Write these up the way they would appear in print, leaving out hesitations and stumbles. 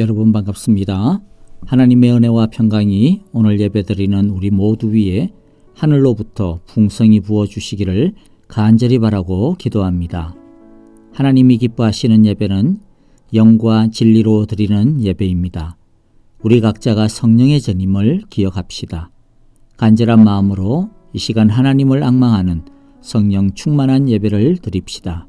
여러분 반갑습니다. 하나님의 은혜와 평강이 오늘 예배드리는 우리 모두 위에 하늘로부터 풍성히 부어주시기를 간절히 바라고 기도합니다. 하나님이 기뻐하시는 예배는 영과 진리로 드리는 예배입니다. 우리 각자가 성령의 전임을 기억합시다. 간절한 마음으로 이 시간 하나님을 앙망하는 성령 충만한 예배를 드립시다.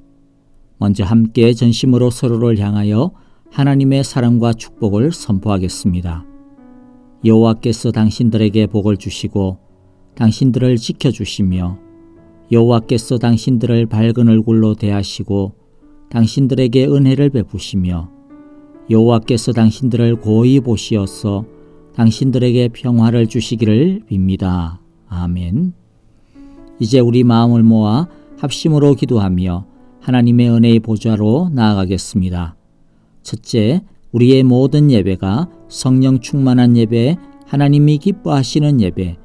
먼저 함께 전심으로 서로를 향하여 하나님의 사랑과 축복을 선포하겠습니다. 여호와께서 당신들에게 복을 주시고 당신들을 지켜주시며 여호와께서 당신들을 밝은 얼굴로 대하시고 당신들에게 은혜를 베푸시며 여호와께서 당신들을 고이 보시어서 당신들에게 평화를 주시기를 빕니다. 아멘. 이제 우리 마음을 모아 합심으로 기도하며 하나님의 은혜의 보좌로 나아가겠습니다. 첫째, 우리의 모든 예배가 성령 충만한 예배, 하나님이 기뻐하시는 예배,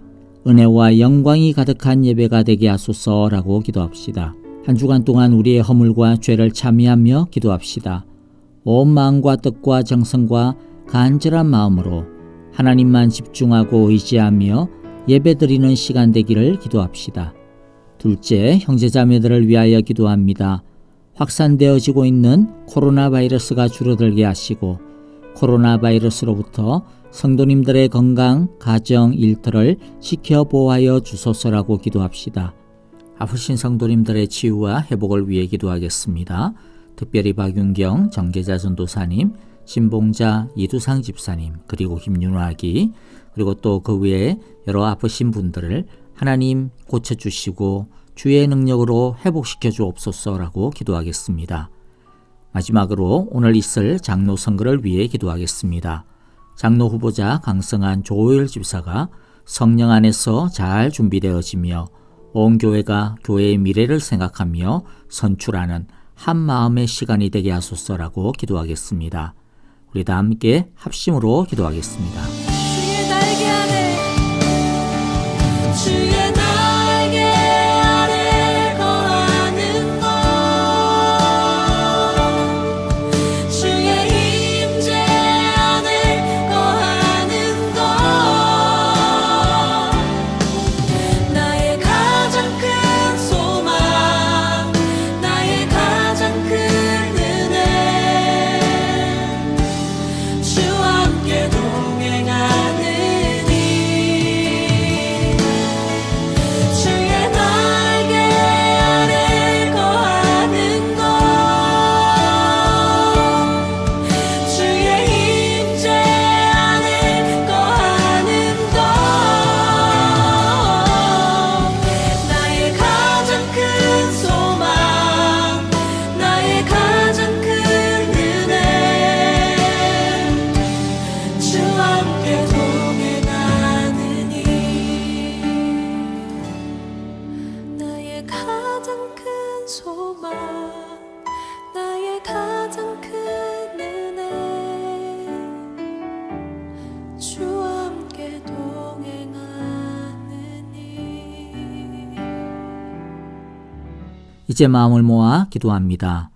은혜와 영광이 가득한 예배가 되게 하소서라고 기도합시다. 한 주간 동안 우리의 허물과 죄를 참회하며 기도합시다. 온 마음과 뜻과 정성과 간절한 마음으로 하나님만 집중하고 의지하며 예배드리는 시간 되기를 기도합시다. 둘째, 형제자매들을 위하여 기도합니다. 확산되어지고 있는 코로나 바이러스가 줄어들게 하시고 코로나 바이러스로부터 성도님들의 건강, 가정, 일터를 지켜보호하여 주소서라고 기도합시다. 아프신 성도님들의 치유와 회복을 위해 기도하겠습니다. 특별히 박윤경 정계자 전도사님, 신봉자 이두상 집사님, 그리고 김윤화기, 그리고 또 그 외에 여러 아프신 분들을 하나님 고쳐주시고 주의 능력으로 회복시켜 주옵소서라고 기도하겠습니다. 마지막으로 오늘 있을 장로 선거를 위해 기도하겠습니다. 장로 후보자 강성한 조호열 집사가 성령 안에서 잘 준비되어지며 온 교회가 교회의 미래를 생각하며 선출하는 한 마음의 시간이 되게 하소서라고 기도하겠습니다. 우리 다 함께 합심으로 기도하겠습니다. 주의 날개 아래 주의 날개 아래 거하는 것 주의 임재 안에 거하는 것 나의 가장 큰 소망 나의 가장 큰 은혜 주와 함께 동행하는 이제 마음을 모아 기도합니다.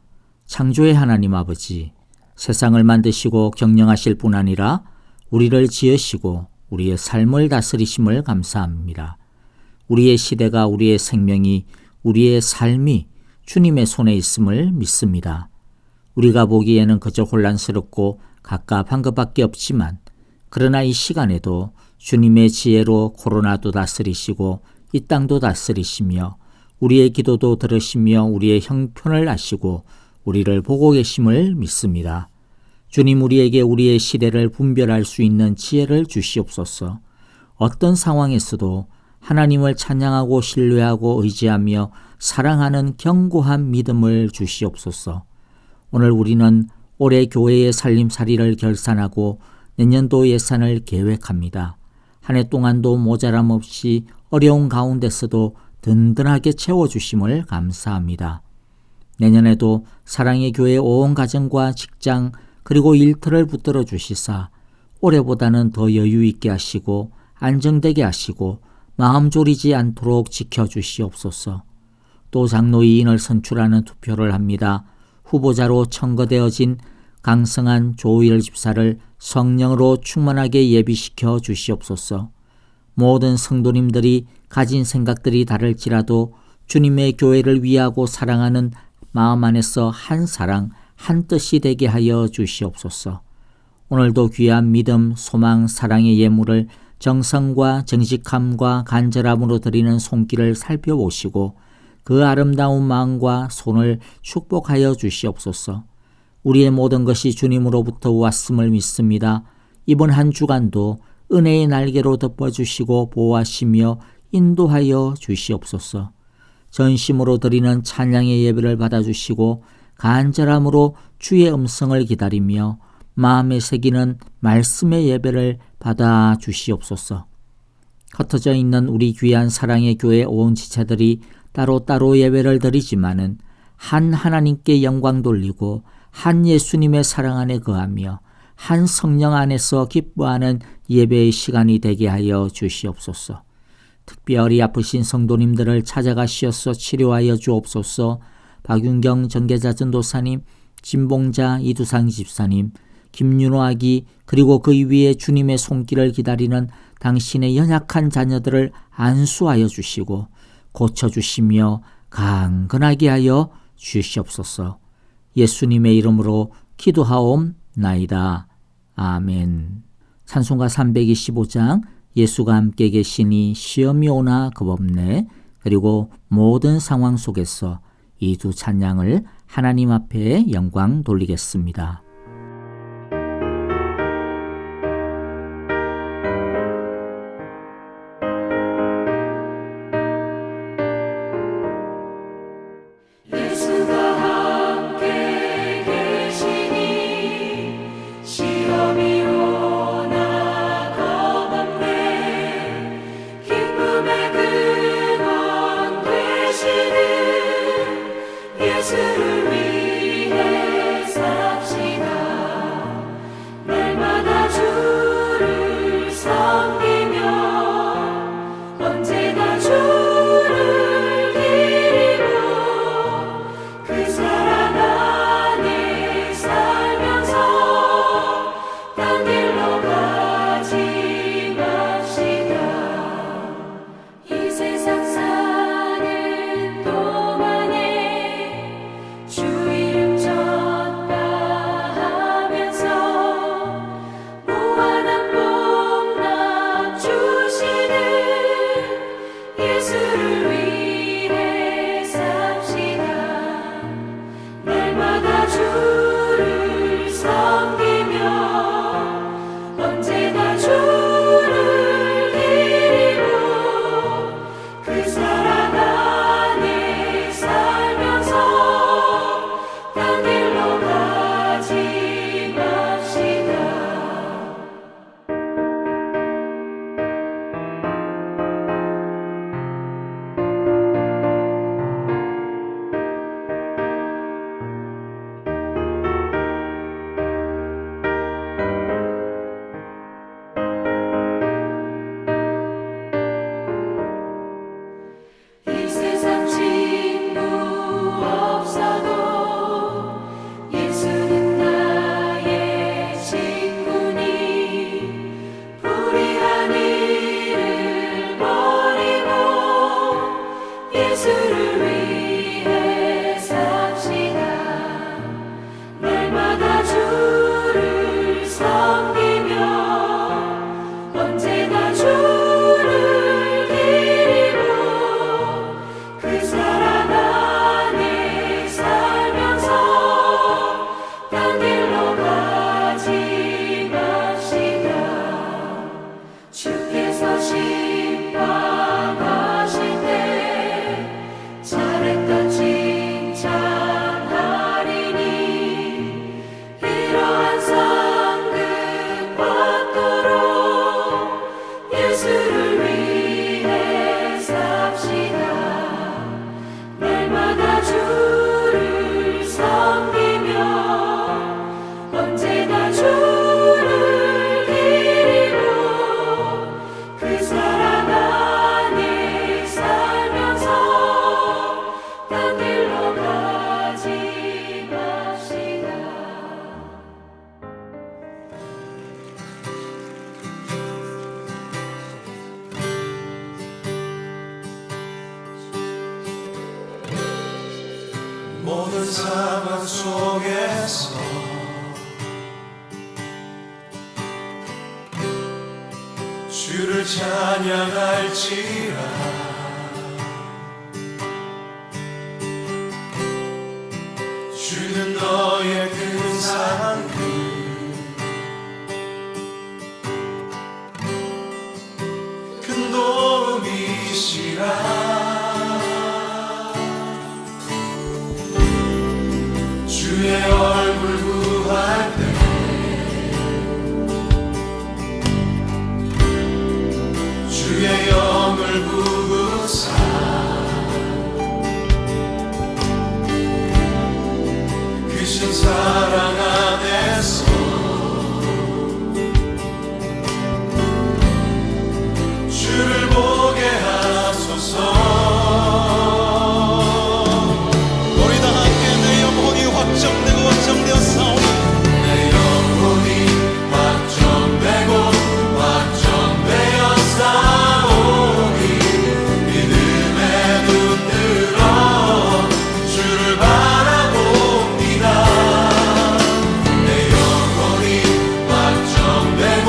창조의 하나님 아버지, 세상을 만드시고 경영하실 뿐 아니라 우리를 지으시고 우리의 삶을 다스리심을 감사합니다. 우리의 시대가 우리의 생명이 우리의 삶이 주님의 손에 있음을 믿습니다. 우리가 보기에는 그저 혼란스럽고 갑갑한 것밖에 없지만 그러나 이 시간에도 주님의 지혜로 코로나도 다스리시고 이 땅도 다스리시며 우리의 기도도 들으시며 우리의 형편을 아시고 우리를 보고 계심을 믿습니다. 주님, 우리에게 우리의 시대를 분별할 수 있는 지혜를 주시옵소서. 어떤 상황에서도 하나님을 찬양하고 신뢰하고 의지하며 사랑하는 견고한 믿음을 주시옵소서. 오늘 우리는 올해 교회의 살림살이를 결산하고 내년도 예산을 계획합니다. 한 해 동안도 모자람 없이 어려운 가운데서도 든든하게 채워주심을 감사합니다. 내년에도 사랑의 교회 온 가정과 직장 그리고 일터를 붙들어 주시사 올해보다는 더 여유 있게 하시고 안정되게 하시고 마음 졸이지 않도록 지켜주시옵소서. 또 장로위인을 선출하는 투표를 합니다. 후보자로 청거되어진 강성한 조일 집사를 성령으로 충만하게 예비시켜 주시옵소서. 모든 성도님들이 가진 생각들이 다를지라도 주님의 교회를 위하고 사랑하는 마음 안에서 한 사랑, 한 뜻이 되게 하여 주시옵소서. 오늘도 귀한 믿음, 소망, 사랑의 예물을 정성과 정직함과 간절함으로 드리는 손길을 살펴보시고 그 아름다운 마음과 손을 축복하여 주시옵소서. 우리의 모든 것이 주님으로부터 왔음을 믿습니다. 이번 한 주간도 은혜의 날개로 덮어주시고 보호하시며 인도하여 주시옵소서. 전심으로 드리는 찬양의 예배를 받아주시고 간절함으로 주의 음성을 기다리며 마음에 새기는 말씀의 예배를 받아 주시옵소서. 흩어져 있는 우리 귀한 사랑의 교회 온 지체들이 따로따로 예배를 드리지만은 한 하나님께 영광 돌리고 한 예수님의 사랑 안에 거하며 한 성령 안에서 기뻐하는 예배의 시간이 되게 하여 주시옵소서. 특별히 아프신 성도님들을 찾아가시어서 치료하여 주옵소서. 박윤경 전계자 전도사님, 진봉자 이두상 집사님, 김윤호 아기, 그리고 그 위에 주님의 손길을 기다리는 당신의 연약한 자녀들을 안수하여 주시고 고쳐주시며 강건하게 하여 주시옵소서. 예수님의 이름으로 기도하옵나이다. 아멘. 찬송가 325장 예수가 함께 계시니 시험이 오나 겁없네, 그리고 모든 상황 속에서 이 두 찬양을 하나님 앞에 영광 돌리겠습니다. 예수가 함께 계시니 시험이 오나 겁없네. 기쁨의 근원 되시는 예수를 위해 삽시다. 상황 속에서 주를 찬양할지라 주는 너의 큰 사랑들 큰 도움이시라 주의 얼굴 구할 때 주의 영을 부으사 크신 사랑 안에서 주를 보게 하소서 우리 다 함께 내 영혼이 확정되고 확정되어 싸우니 내 영혼이 확정되고 확정되어 싸우니 믿음에 눈 들어 주를 바라봅니다 내 영혼이 확정되고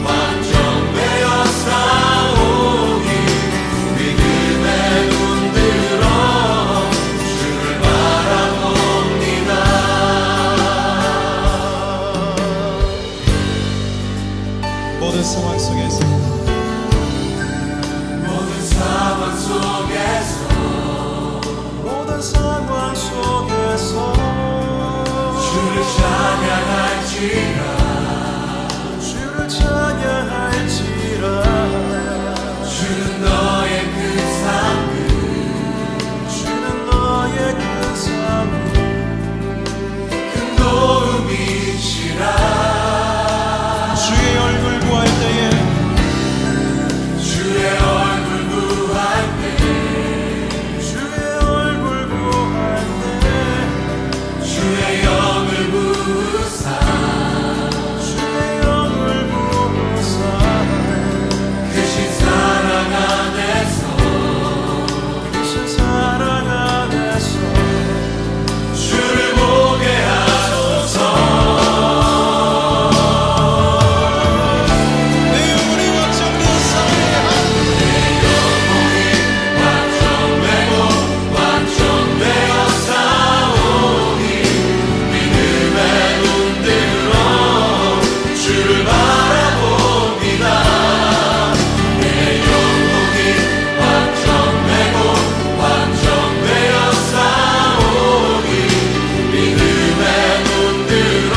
확정되어 싸우니 믿음에 눈 들어 주를 바라봅니다 모든 상황 속에서 모든 상황 속에서 모든 상황 속에서 주를 찬양할지라 주를 찬양할지라 주는 너의 큰 삶을 주는 너의 큰 삶을 큰 도움이시라 주의 얼굴 구할 때에 주의 얼굴 구할 때 주의 얼굴 구할 때 주의 영을 부으사 주의 영을 부으사 크신 사랑 안에서 크신 사랑 안에서 주를 보게 하소서 내 영혼이 확정된 확정되고 확정되어 싸우니 믿음에 눈 들어 주를 바라봅니다 내 영혼이 확정되고 확정되어 싸우니 믿음에 눈 들어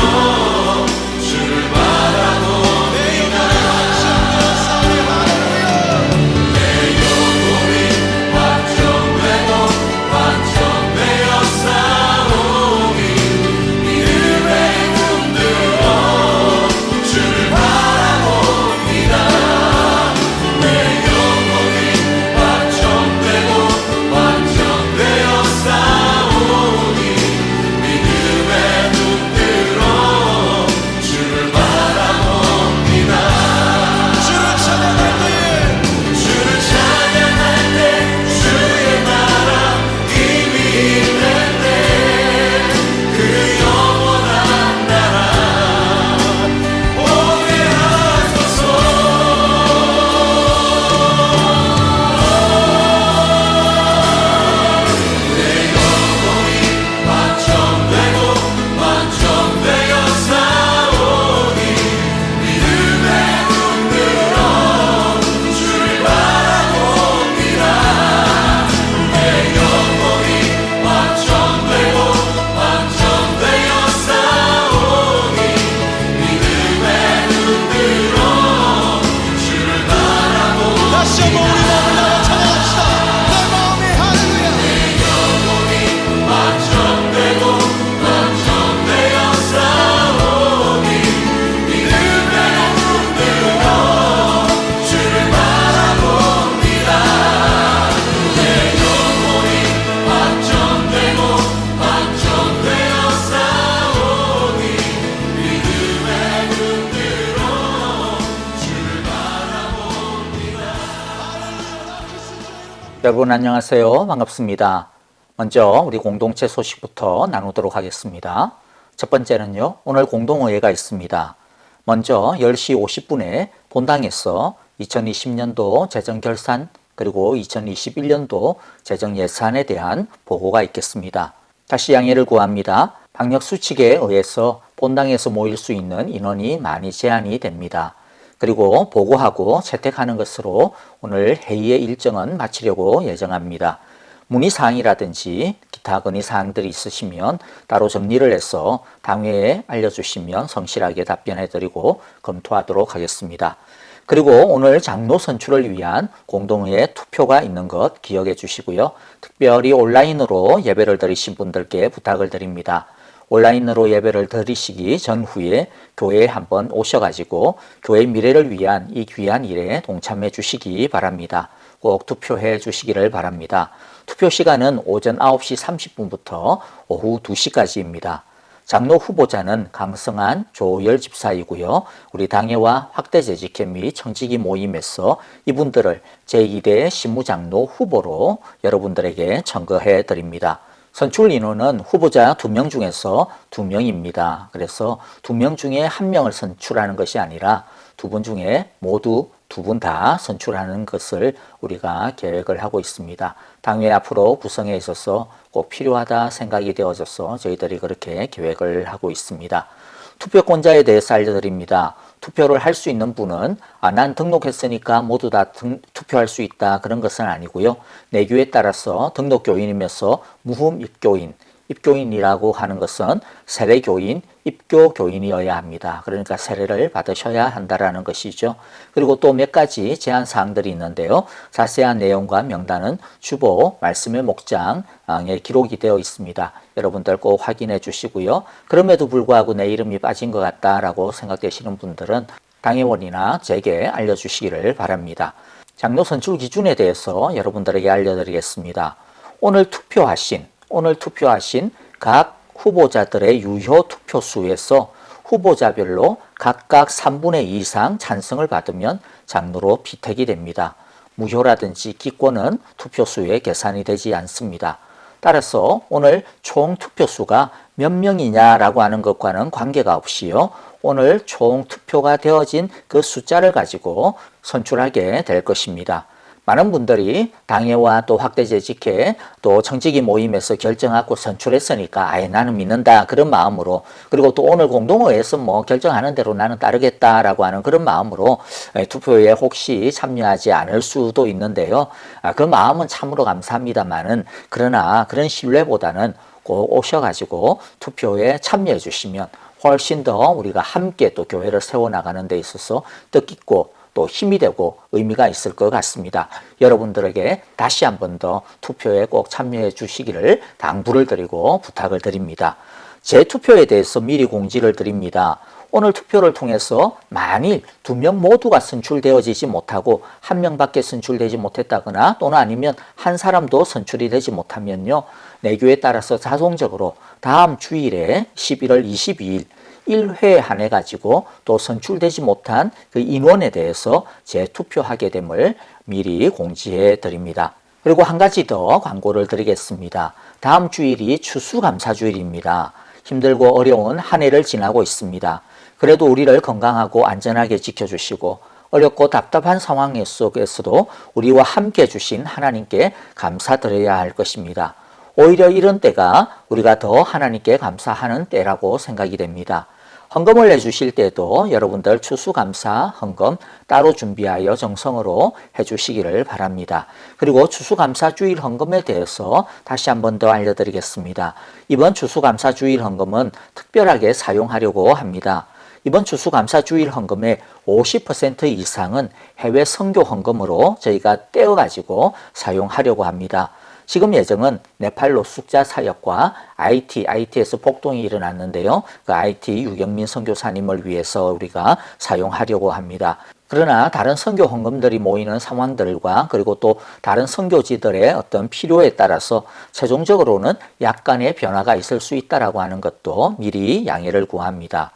주를 바라봅니다 내 영혼이 확정되고 확정되어 싸우니 믿음에 눈 들어 주를 바라봅니다 내 영혼이 확정되고 확정되어 싸우니 믿음에 눈 들어 주를 바라봅니다 주를 찬양할 때 주의 나라 이미 있는데 그 영원한 나라 오게 하소서 내 영혼이 확정되고 확정되어 싸우니 믿음에 눈 들어 주를 바라봅니다 내 영혼이 확정되고 확정되어 싸우니 믿음에 눈 들어 주를 바라봅니다 다시 한번 우리 마음을 나와 찬양합시다 내 마음이 할렐루야 내 영혼이 확정되고 확정되어 싸우니 믿음에 눈 들어 주를 바라봅니다 내 영혼이 확정되고 확정되어 싸우니 믿음에 눈 들어 주를 바라봅니다 여러분 안녕하세요. 반갑습니다. 먼저 우리 공동체 소식부터 나누도록 하겠습니다. 첫 번째는요, 오늘 공동의회가 있습니다. 먼저 10시 50분에 본당에서 2020년도 재정결산 그리고 2021년도 재정예산에 대한 보고가 있겠습니다. 다시 양해를 구합니다. 방역수칙에 의해서 본당에서 모일 수 있는 인원이 많이 제한이 됩니다. 그리고 보고하고 채택하는 것으로 오늘 회의의 일정은 마치려고 예정합니다. 문의사항이라든지 기타 건의사항들이 있으시면 따로 정리를 해서 당회에 알려주시면 성실하게 답변해드리고 검토하도록 하겠습니다. 그리고 오늘 장로 선출을 위한 공동의회 투표가 있는 것 기억해 주시고요. 특별히 온라인으로 예배를 드리신 분들께 부탁을 드립니다. 온라인으로 예배를 드리시기 전후에 교회에 한번 오셔가지고 교회 미래를 위한 이 귀한 일에 동참해 주시기 바랍니다. 꼭 투표해 주시기를 바랍니다. 투표 시간은 오전 9시 30분부터 오후 2시까지입니다. 장로 후보자는 강성한 조열 집사이고요. 우리 당회와 확대 재직회 및 청지기 모임에서 이분들을 제2대 신무장로 후보로 여러분들에게 청구해 드립니다. 선출 인원은 후보자 2명 중에서 2명입니다. 그래서 2명 중에 1명을 선출하는 것이 아니라 2분 중에 모두 2분 다 선출하는 것을 우리가 계획을 하고 있습니다. 당회 앞으로 구성에 있어서 꼭 필요하다 생각이 되어져서 저희들이 그렇게 계획을 하고 있습니다. 투표권자에 대해서 알려드립니다. 투표를 할 수 있는 분은 난 등록했으니까 모두 다 투표할 수 있다 그런 것은 아니고요. 내규에 따라서 등록교인이면서 무흠입교인, 입교인이라고 하는 것은 세례교인, 입교교인이어야 합니다. 그러니까 세례를 받으셔야 한다라는 것이죠. 그리고 또 몇 가지 제한 사항들이 있는데요. 자세한 내용과 명단은 주보 말씀의 목장에 기록이 되어 있습니다. 여러분들 꼭 확인해 주시고요. 그럼에도 불구하고 내 이름이 빠진 것 같다라고 생각되시는 분들은 당회원이나 제게 알려주시기를 바랍니다. 장로 선출 기준에 대해서 여러분들에게 알려드리겠습니다. 오늘 투표하신 각 후보자들의 유효 투표수에서 후보자별로 각각 3분의 2 이상 찬성을 받으면 장로로 피택이 됩니다. 무효라든지 기권은 투표수에 계산이 되지 않습니다. 따라서 오늘 총 투표수가 몇 명이냐라고 하는 것과는 관계가 없이요. 오늘 총 투표가 되어진 그 숫자를 가지고 선출하게 될 것입니다. 많은 분들이 당회와 또 확대재직회 또 청지기 모임에서 결정하고 선출했으니까 아예 나는 믿는다 그런 마음으로 그리고 또 오늘 공동회에서 뭐 결정하는 대로 나는 따르겠다라고 하는 그런 마음으로 투표에 혹시 참여하지 않을 수도 있는데요. 그 마음은 참으로 감사합니다만은 그러나 그런 신뢰보다는 꼭 오셔가지고 투표에 참여해 주시면 훨씬 더 우리가 함께 또 교회를 세워나가는 데 있어서 뜻깊고 또 힘이 되고 의미가 있을 것 같습니다. 여러분들에게 다시 한 번 더 투표에 꼭 참여해 주시기를 당부를 드리고 부탁을 드립니다. 제 투표에 대해서 미리 공지를 드립니다. 오늘 투표를 통해서 만일 2명 모두가 선출되어지지 못하고 1명밖에 선출되지 못했다거나 또는 아니면 한 사람도 선출이 되지 못하면요. 내규에 따라서 자동적으로 다음 주일에 11월 22일 1회 한해 가지고 또 선출되지 못한 그 인원에 대해서 재투표하게 됨을 미리 공지해 드립니다. 그리고 한 가지 더 광고를 드리겠습니다. 다음 주일이 추수감사주일입니다. 힘들고 어려운 한 해를 지나고 있습니다. 그래도 우리를 건강하고 안전하게 지켜주시고 어렵고 답답한 상황 속에서도 우리와 함께 해주신 하나님께 감사드려야 할 것입니다. 오히려 이런 때가 우리가 더 하나님께 감사하는 때라고 생각이 됩니다. 헌금을 내주실 때도 여러분들 추수감사 헌금 따로 준비하여 정성으로 해주시기를 바랍니다. 그리고 추수감사주일 헌금에 대해서 다시 한 번 더 알려드리겠습니다. 이번 추수감사주일 헌금은 특별하게 사용하려고 합니다. 이번 추수감사주일 헌금의 50% 이상은 해외 선교 헌금으로 저희가 떼어가지고 사용하려고 합니다. 지금 예정은 네팔 노숙자 사역과 IT에서 폭동이 일어났는데요. 그 IT 유경민 선교사님을 위해서 우리가 사용하려고 합니다. 그러나 다른 선교 헌금들이 모이는 상황들과 그리고 또 다른 선교지들의 어떤 필요에 따라서 최종적으로는 약간의 변화가 있을 수 있다라고 하는 것도 미리 양해를 구합니다.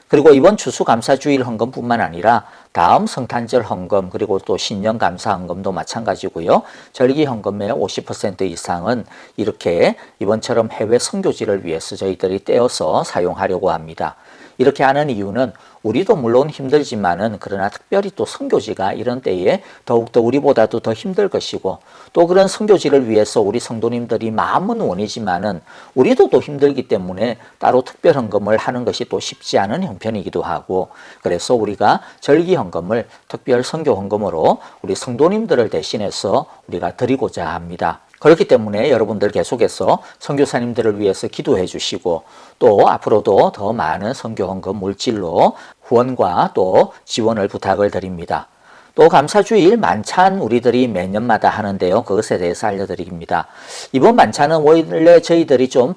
그리고 이번 추수감사주일 헌금뿐만 아니라 다음 성탄절 헌금 그리고 또 신년 감사 헌금도 마찬가지고요. 절기 헌금의 50% 이상은 이렇게 이번처럼 해외 선교지를 위해서 저희들이 떼어서 사용하려고 합니다. 이렇게 하는 이유는 우리도 물론 힘들지만은 그러나 특별히 또 선교지가 이런 때에 더욱더 우리보다도 더 힘들 것이고 또 그런 선교지를 위해서 우리 성도님들이 마음은 원이지만은 우리도 또 힘들기 때문에 따로 특별 헌금을 하는 것이 또 쉽지 않은 형편이기도 하고 그래서 우리가 절기 헌금을 특별 선교 헌금으로 우리 성도님들을 대신해서 우리가 드리고자 합니다. 그렇기 때문에 여러분들 계속해서 선교사님들을 위해서 기도해 주시고 또 앞으로도 더 많은 선교 헌금 물질로 후원과 또 지원을 부탁을 드립니다. 또 감사주일 만찬 우리들이 매년마다 하는데요. 그것에 대해서 알려드립니다. 이번 만찬은 원래 저희들이 좀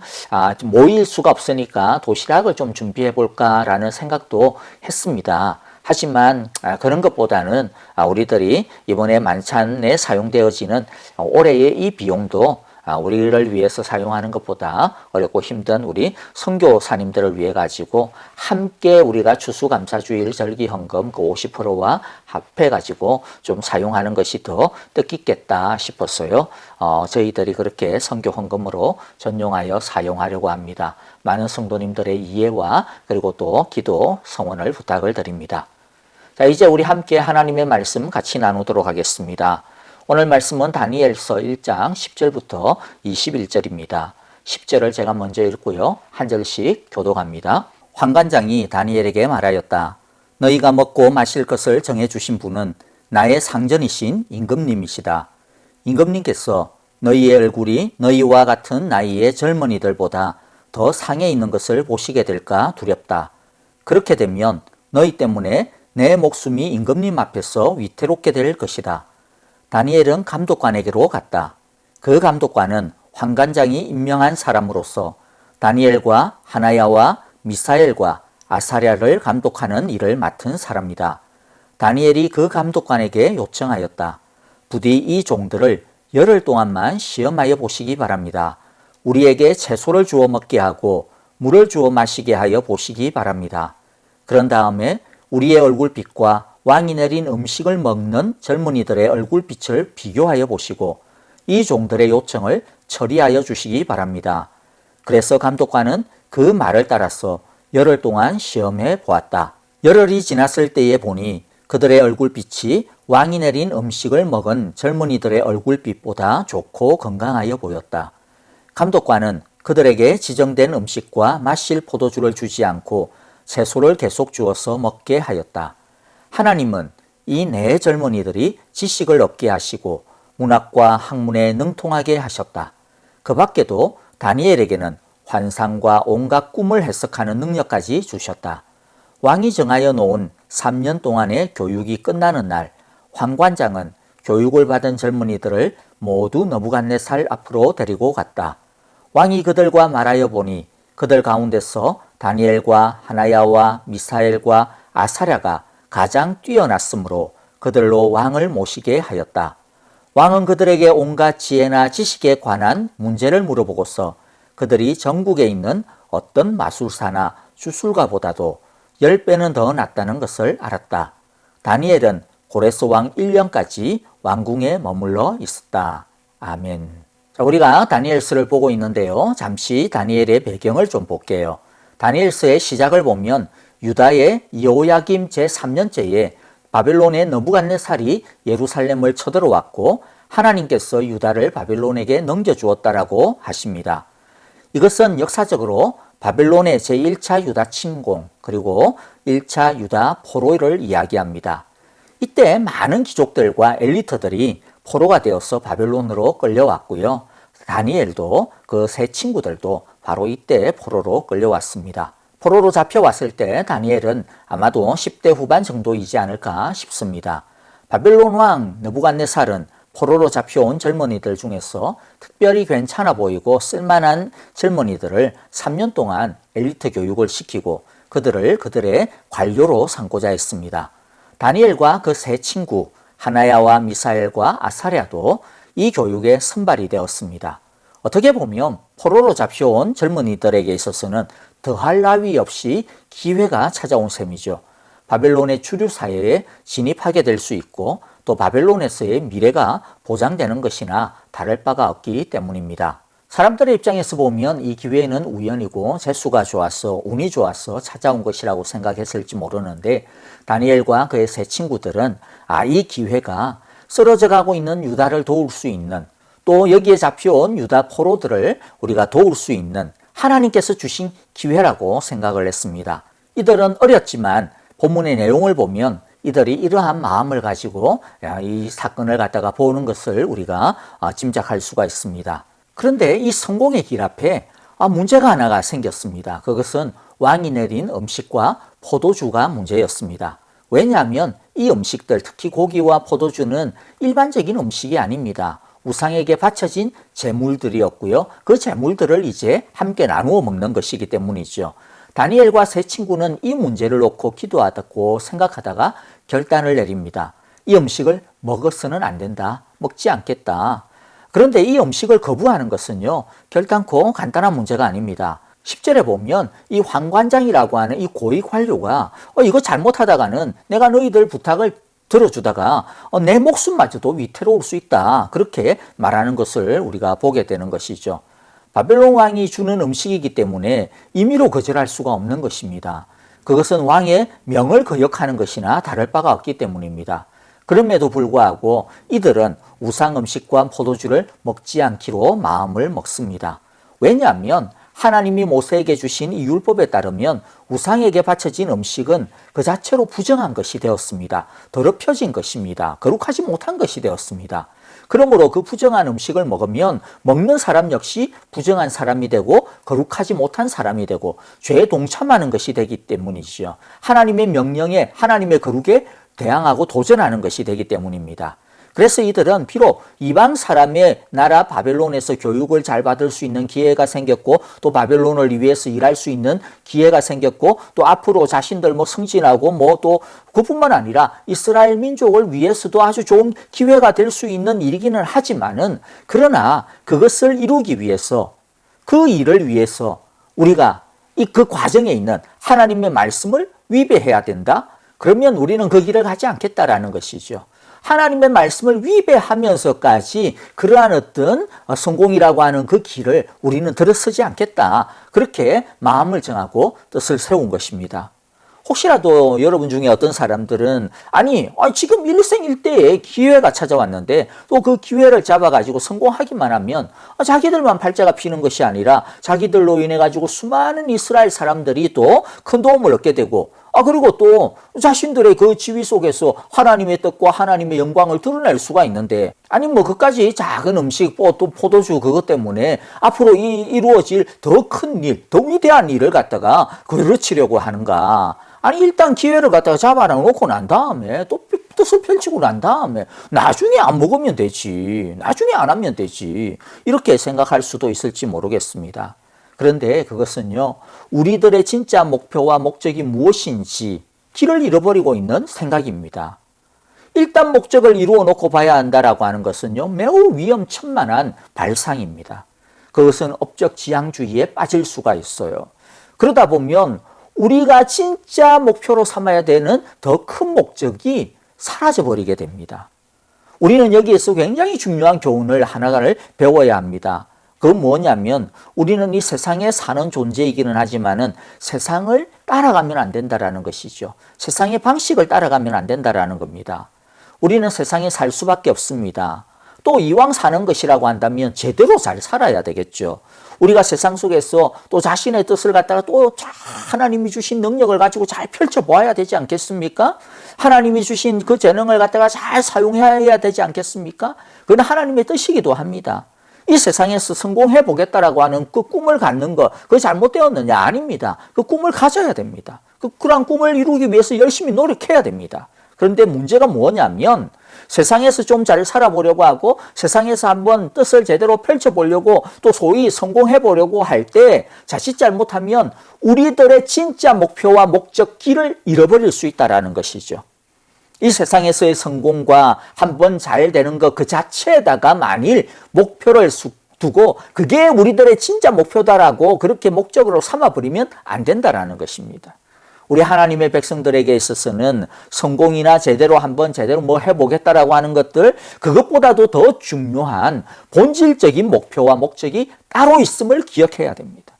모일 수가 없으니까 도시락을 좀 준비해 볼까라는 생각도 했습니다. 하지만 그런 것보다는 우리들이 이번에 만찬에 사용되어지는 올해의 이 비용도 우리를 위해서 사용하는 것보다 어렵고 힘든 우리 선교사님들을 위해 가지고 함께 우리가 추수감사주일 절기헌금 그 50%와 합해 가지고 좀 사용하는 것이 더 뜻깊겠다 싶었어요. 저희들이 그렇게 선교헌금으로 전용하여 사용하려고 합니다. 많은 성도님들의 이해와 그리고 또 기도 성원을 부탁을 드립니다. 자, 이제 우리 함께 하나님의 말씀 같이 나누도록 하겠습니다. 오늘 말씀은 다니엘서 1장 10절부터 21절입니다. 10절을 제가 먼저 읽고요. 한 절씩 교독합니다. 환관장이 다니엘에게 말하였다. 너희가 먹고 마실 것을 정해주신 분은 나의 상전이신 임금님이시다. 임금님께서 너희의 얼굴이 너희와 같은 나이의 젊은이들보다 더 상해 있는 것을 보시게 될까 두렵다. 그렇게 되면 너희 때문에 내 목숨이 임금님 앞에서 위태롭게 될 것이다. 다니엘은 감독관에게로 갔다. 그 감독관은 환관장이 임명한 사람으로서 다니엘과 하나야와 미사엘과 아사랴를 감독하는 일을 맡은 사람이다. 다니엘이 그 감독관에게 요청하였다. 부디 이 종들을 열흘 동안만 시험하여 보시기 바랍니다. 우리에게 채소를 주어 먹게 하고 물을 주어 마시게 하여 보시기 바랍니다. 그런 다음에 우리의 얼굴빛과 왕이 내린 음식을 먹는 젊은이들의 얼굴빛을 비교하여 보시고 이 종들의 요청을 처리하여 주시기 바랍니다. 그래서 감독관은 그 말을 따라서 열흘 동안 시험해 보았다. 열흘이 지났을 때에 보니 그들의 얼굴빛이 왕이 내린 음식을 먹은 젊은이들의 얼굴빛보다 좋고 건강하여 보였다. 감독관은 그들에게 지정된 음식과 마실 포도주를 주지 않고 채소를 계속 주어서 먹게 하였다. 하나님은 이 네 젊은이들이 지식을 얻게 하시고 문학과 학문에 능통하게 하셨다. 그 밖에도 다니엘에게는 환상과 온갖 꿈을 해석하는 능력까지 주셨다. 왕이 정하여 놓은 3년 동안의 교육이 끝나는 날, 환관장은 교육을 받은 젊은이들을 모두 너부갓네살 앞으로 데리고 갔다. 왕이 그들과 말하여 보니 그들 가운데서 다니엘과 하나야와 미사엘과 아사랴가 가장 뛰어났으므로 그들로 왕을 모시게 하였다. 왕은 그들에게 온갖 지혜나 지식에 관한 문제를 물어보고서 그들이 전국에 있는 어떤 마술사나 주술가보다도 10배는 더 낫다는 것을 알았다. 다니엘은 고레스 왕 1년까지 왕궁에 머물러 있었다. 아멘. 자, 우리가 다니엘서를 보고 있는데요. 잠시 다니엘의 배경을 좀 볼게요. 다니엘서의 시작을 보면 유다의 여호야김 제3년째에 바벨론의 느부갓네살이 예루살렘을 쳐들어왔고 하나님께서 유다를 바벨론에게 넘겨주었다라고 하십니다. 이것은 역사적으로 바벨론의 제1차 유다 침공 그리고 1차 유다 포로를 이야기합니다. 이때 많은 귀족들과 엘리트들이 포로가 되어서 바벨론으로 끌려왔고요. 다니엘도 그 세 친구들도 바로 이때 포로로 끌려왔습니다. 포로로 잡혀왔을 때 다니엘은 아마도 10대 후반 정도이지 않을까 싶습니다. 바벨론 왕 느부갓네살은 포로로 잡혀온 젊은이들 중에서 특별히 괜찮아 보이고 쓸만한 젊은이들을 3년 동안 엘리트 교육을 시키고 그들을 그들의 관료로 삼고자 했습니다. 다니엘과 그 세 친구 하나야와 미사엘과 아사랴도 이 교육에 선발이 되었습니다. 어떻게 보면 포로로 잡혀온 젊은이들에게 있어서는 더할 나위 없이 기회가 찾아온 셈이죠. 바벨론의 주류 사회에 진입하게 될 수 있고 또 바벨론에서의 미래가 보장되는 것이나 다를 바가 없기 때문입니다. 사람들의 입장에서 보면 이 기회는 우연이고 재수가 좋아서 운이 좋아서 찾아온 것이라고 생각했을지 모르는데 다니엘과 그의 세 친구들은 이 기회가 쓰러져 가고 있는 유다를 도울 수 있는 또 여기에 잡혀온 유다 포로들을 우리가 도울 수 있는 하나님께서 주신 기회라고 생각을 했습니다. 이들은 어렸지만 본문의 내용을 보면 이들이 이러한 마음을 가지고 이 사건을 갖다가 보는 것을 우리가 짐작할 수가 있습니다. 그런데 이 성공의 길 앞에 문제가 하나가 생겼습니다. 그것은 왕이 내린 음식과 포도주가 문제였습니다. 왜냐하면 이 음식들, 특히 고기와 포도주는 일반적인 음식이 아닙니다. 우상에게 바쳐진 제물들이었고요. 그 제물들을 이제 함께 나누어 먹는 것이기 때문이죠. 다니엘과 세 친구는 이 문제를 놓고 기도하고 생각하다가 결단을 내립니다. 이 음식을 먹어서는 안 된다. 먹지 않겠다. 그런데 이 음식을 거부하는 것은요, 결단코 간단한 문제가 아닙니다. 10절에 보면 이 환관장이라고 하는 이 고위 관료가 이거 잘못하다가는 내가 너희들 부탁을 들어주다가 내 목숨마저도 위태로울 수 있다. 그렇게 말하는 것을 우리가 보게 되는 것이죠. 바벨론 왕이 주는 음식이기 때문에 임의로 거절할 수가 없는 것입니다. 그것은 왕의 명을 거역하는 것이나 다를 바가 없기 때문입니다. 그럼에도 불구하고 이들은 우상 음식과 포도주를 먹지 않기로 마음을 먹습니다. 왜냐하면 하나님이 모세에게 주신 이 율법에 따르면 우상에게 바쳐진 음식은 그 자체로 부정한 것이 되었습니다. 더럽혀진 것입니다. 거룩하지 못한 것이 되었습니다. 그러므로 그 부정한 음식을 먹으면 먹는 사람 역시 부정한 사람이 되고 거룩하지 못한 사람이 되고 죄에 동참하는 것이 되기 때문이죠. 하나님의 명령에, 하나님의 거룩에 대항하고 도전하는 것이 되기 때문입니다. 그래서 이들은 비록 이방 사람의 나라 바벨론에서 교육을 잘 받을 수 있는 기회가 생겼고 또 바벨론을 위해서 일할 수 있는 기회가 생겼고 또 앞으로 자신들 승진하고 또 그뿐만 아니라 이스라엘 민족을 위해서도 아주 좋은 기회가 될 수 있는 일이기는 하지만은 그러나 그것을 이루기 위해서 그 일을 위해서 우리가 그 과정에 있는 하나님의 말씀을 위배해야 된다? 그러면 우리는 그 길을 가지 않겠다라는 것이죠. 하나님의 말씀을 위배하면서까지 그러한 어떤 성공이라고 하는 그 길을 우리는 들어서지 않겠다. 그렇게 마음을 정하고 뜻을 세운 것입니다. 혹시라도 여러분 중에 어떤 사람들은 지금 일생일대에 기회가 찾아왔는데 또 그 기회를 잡아가지고 성공하기만 하면 자기들만 팔자가 피는 것이 아니라 자기들로 인해 가지고 수많은 이스라엘 사람들이 또 큰 도움을 얻게 되고 그리고 또 자신들의 그 지위 속에서 하나님의 뜻과 하나님의 영광을 드러낼 수가 있는데 그까지 작은 음식 또 포도주 그것 때문에 앞으로 이루어질 더 큰 일, 더 위대한 일을 갖다가 그르치려고 하는가? 일단 기회를 갖다가 잡아놓고 난 다음에 또 뜻을 펼치고 난 다음에 나중에 안 먹으면 되지. 나중에 안 하면 되지. 이렇게 생각할 수도 있을지 모르겠습니다. 그런데 그것은요, 우리들의 진짜 목표와 목적이 무엇인지 길을 잃어버리고 있는 생각입니다. 일단 목적을 이루어 놓고 봐야 한다라고 하는 것은요, 매우 위험천만한 발상입니다. 그것은 업적 지향주의에 빠질 수가 있어요. 그러다 보면 우리가 진짜 목표로 삼아야 되는 더 큰 목적이 사라져버리게 됩니다. 우리는 여기에서 굉장히 중요한 교훈을 하나를 배워야 합니다. 그건 뭐냐면 우리는 이 세상에 사는 존재이기는 하지만은 세상을 따라가면 안 된다라는 것이죠. 세상의 방식을 따라가면 안 된다라는 겁니다. 우리는 세상에 살 수밖에 없습니다. 또 이왕 사는 것이라고 한다면 제대로 잘 살아야 되겠죠. 우리가 세상 속에서 또 자신의 뜻을 갖다가 또 하나님이 주신 능력을 가지고 잘 펼쳐보아야 되지 않겠습니까? 하나님이 주신 그 재능을 갖다가 잘 사용해야 되지 않겠습니까? 그건 하나님의 뜻이기도 합니다. 이 세상에서 성공해 보겠다라고 하는 그 꿈을 갖는 거, 그게 잘못되었느냐? 아닙니다. 그 꿈을 가져야 됩니다. 그런 꿈을 이루기 위해서 열심히 노력해야 됩니다. 그런데 문제가 뭐냐면 세상에서 좀 잘 살아보려고 하고 세상에서 한번 뜻을 제대로 펼쳐보려고 또 소위 성공해보려고 할 때 자칫 잘못하면 우리들의 진짜 목표와 목적 길을 잃어버릴 수 있다는 것이죠. 이 세상에서의 성공과 한번 잘 되는 것 그 자체에다가 만일 목표를 두고 그게 우리들의 진짜 목표다라고 그렇게 목적으로 삼아버리면 안 된다라는 것입니다. 우리 하나님의 백성들에게 있어서는 성공이나 제대로 뭐 해보겠다라고 하는 것들, 그것보다도 더 중요한 본질적인 목표와 목적이 따로 있음을 기억해야 됩니다.